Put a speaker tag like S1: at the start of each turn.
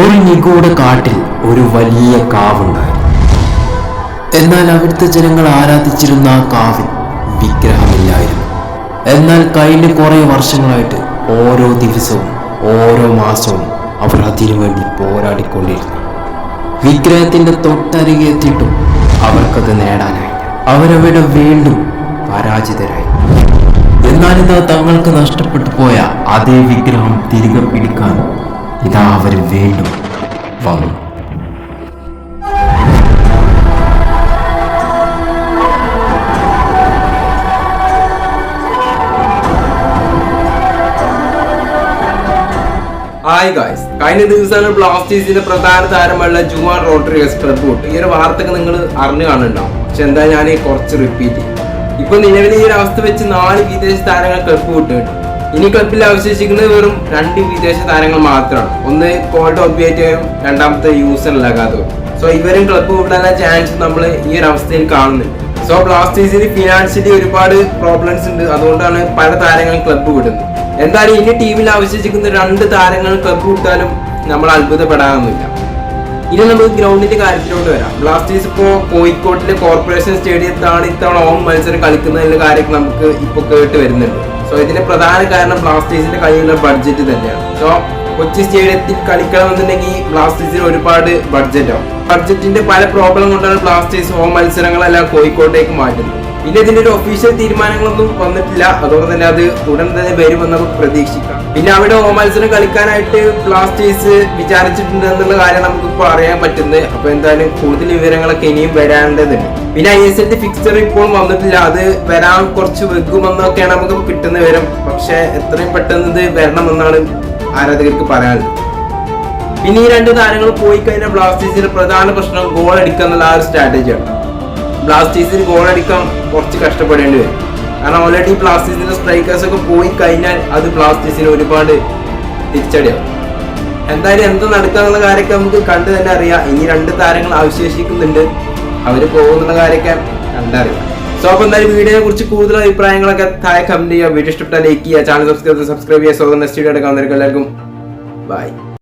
S1: ഒരു നിഗൂഢ കാട്ടിൽ ഒരു വലിയ കാവുണ്ടായിരുന്നു. എന്നാൽ അവിടുത്തെ ജനങ്ങൾ ആരാധിച്ചിരുന്ന ആ കാവിൽ വിഗ്രഹമില്ലായിരുന്നു. എന്നാൽ കഴിഞ്ഞ കുറെ വർഷങ്ങളായിട്ട് ഓരോ ദിവസവും ഓരോ മാസവും അവർ അതിനുവേണ്ടി പോരാടിക്കൊണ്ടിരുന്നു. വിഗ്രഹത്തിന്റെ തൊട്ടരികെ എത്തിയിട്ടും അവർക്കത് നേടാനായി. അവരവിടെ വീണ്ടും പരാജിതരായി. എന്നാൽ ഇതാ തങ്ങൾക്ക് നഷ്ടപ്പെട്ടു പോയ അതേ വിഗ്രഹം തിരികെ പിടിക്കാൻ ഇതാ അവർ വീണ്ടും വന്നു.
S2: ഹായ് ഗായ്സ്, കഴിഞ്ഞ ദിവസമാണ് ബ്ലാസ്റ്റേഴ്സിന്റെ പ്രധാന താരമുള്ള ജുവാൻ റോഡ്രിഗസ് ക്ലബ്ബ് വിട്ടു. ഈ ഒരു വാർത്തക്ക് നിങ്ങൾ അറിഞ്ഞു കാണുന്നുണ്ടാവും. പക്ഷെ എന്താ ഞാൻ കുറച്ച് റിപ്പീറ്റ് ചെയ്യും. ഇപ്പൊ നിലവിൽ ഈ ഒരു അവസ്ഥ വെച്ച് 4 വിദേശ താരങ്ങൾ ക്ലബ്ബ് വിട്ടിട്ടുണ്ട്. ഇനി ക്ലബ്ബിൽ അവശേഷിക്കുന്നത് വെറും 2 വിദേശ താരങ്ങൾ മാത്രമാണ്. ഒന്ന് കോൾഡ് ഒബ്ബിയേറ്റയും രണ്ടാമത്തെ യൂസൻ ലഗാദോ. സോ ഇവരും ക്ലബ്ബ് വിടാനുള്ള ചാൻസ് നമ്മൾ ഈ ഒരു അവസ്ഥയിൽ കാണുന്നുണ്ട്. സോ ബ്ലാസ്റ്റേഴ്സിന് ഫിനാൻഷ്യലി ഒരുപാട് പ്രോബ്ലംസ് ഉണ്ട്. അതുകൊണ്ടാണ് പല താരങ്ങളും ക്ലബ്ബ് വിടുന്നത്. എന്തായാലും ഇനി ടീമിൽ അവശേഷിക്കുന്ന 2 താരങ്ങൾ ക്ലബ്ബ് വിട്ടാലും നമ്മൾ അത്ഭുതപ്പെടാനൊന്നുമില്ല. ഇനി നമുക്ക് ഗ്രൗണ്ടിന്റെ കാര്യത്തിലോട്ട് വരാം. ബ്ലാസ്റ്റേഴ്സ് ഇപ്പോൾ കോഴിക്കോട്ടിലെ കോർപ്പറേഷൻ സ്റ്റേഡിയത്താണ് ഇത്തവണ ഹോം മത്സരം കളിക്കുന്നതിന്റെ കാര്യം നമുക്ക് ഇപ്പോൾ കേട്ട് വരുന്നുണ്ട്. സോ ഇതിന്റെ പ്രധാന കാരണം ബ്ലാസ്റ്റേഴ്സിന്റെ കയ്യിലുള്ള ബഡ്ജറ്റ് തന്നെയാണ്. സോ കൊച്ചി സ്റ്റേഡിയത്തിൽ കളിക്കണമെന്നുണ്ടെങ്കിൽ ബ്ലാസ്റ്റേഴ്സിന് ഒരുപാട് ബഡ്ജറ്റ് ആവും. ബഡ്ജറ്റിന്റെ പല പ്രോബ്ലം കൊണ്ടാണ് ബ്ലാസ്റ്റേഴ്സ് ഹോം മത്സരങ്ങളെല്ലാം കോഴിക്കോട്ടേക്ക് മാറ്റുന്നത്. പിന്നെ ഇതിന്റെ ഒരു ഒഫീഷ്യൽ തീരുമാനങ്ങളൊന്നും വന്നിട്ടില്ല. അതുകൊണ്ട് തന്നെ അത് ഉടൻ തന്നെ വരുമെന്ന് നമുക്ക് പ്രതീക്ഷിക്കാം. പിന്നെ അവിടെ ഹോം മത്സരം കളിക്കാനായിട്ട് ബ്ലാസ്റ്റേഴ്സ് വിചാരിച്ചിട്ടുണ്ട് എന്നുള്ള കാര്യം നമുക്കിപ്പോൾ അറിയാൻ പറ്റുന്നത്. അപ്പൊ എന്തായാലും കൂടുതൽ വിവരങ്ങളൊക്കെ ഇനിയും വരാണ്ടതുണ്ട്. പിന്നെ ISL ഫിക്സ്ചർ ഇപ്പോൾ വന്നിട്ടില്ല. അത് വരാൻ കുറച്ച് വെക്കുമെന്നൊക്കെയാണ് നമുക്ക് കിട്ടുന്ന വിവരം. പക്ഷെ എത്രയും പെട്ടെന്ന് ഇത് വരണമെന്നാണ് ആരാധകർക്ക് പറയാനുള്ളത്. പിന്നെ ഈ 2 താരങ്ങൾ പോയി കഴിഞ്ഞാൽ ബ്ലാസ്റ്റേഴ്സിന്റെ പ്രധാന പ്രശ്നം ഗോൾ അടിക്കുക എന്നുള്ള ആ ഒരു സ്ട്രാറ്റജിയാണ്. ബ്ലാസ്റ്റേഴ്സിന് ഗോൾ അടിക്കാൻ കുറച്ച് കഷ്ടപ്പെടേണ്ടി വരും. കാരണം ഓൾറെഡി ബ്ലാസ്റ്റേഴ്സിന്റെ സ്ട്രൈക്കേഴ്സ് ഒക്കെ പോയി കഴിഞ്ഞാൽ അത് ബ്ലാസ്റ്റേഴ്സിന് ഒരുപാട് തിരിച്ചടിയാവും. എന്തായാലും എന്ത് നടക്കാന്നുള്ള കാര്യമൊക്കെ നമുക്ക് കണ്ടു തന്നെ അറിയാം. ഇനി 2 താരങ്ങൾ അവശേഷിക്കുന്നുണ്ട്. അവർ പോകുന്നുള്ള കാര്യമൊക്കെ കണ്ടറിയാം. സോ അപ്പോൾ എന്തായാലും വീഡിയോയെ കുറിച്ച് കൂടുതൽ അഭിപ്രായങ്ങളൊക്കെ താഴെ കമന്റ് ചെയ്യുക. വീഡിയോ ഇഷ്ടപ്പെട്ടാൽ ലൈക്ക് ചെയ്യുക, ചാനൽ സബ്സ്ക്രൈബ് ചെയ്യുക. സോ നെക്സ്റ്റ് വീഡിയോ എടുക്കാൻ എല്ലാവർക്കും ബൈ.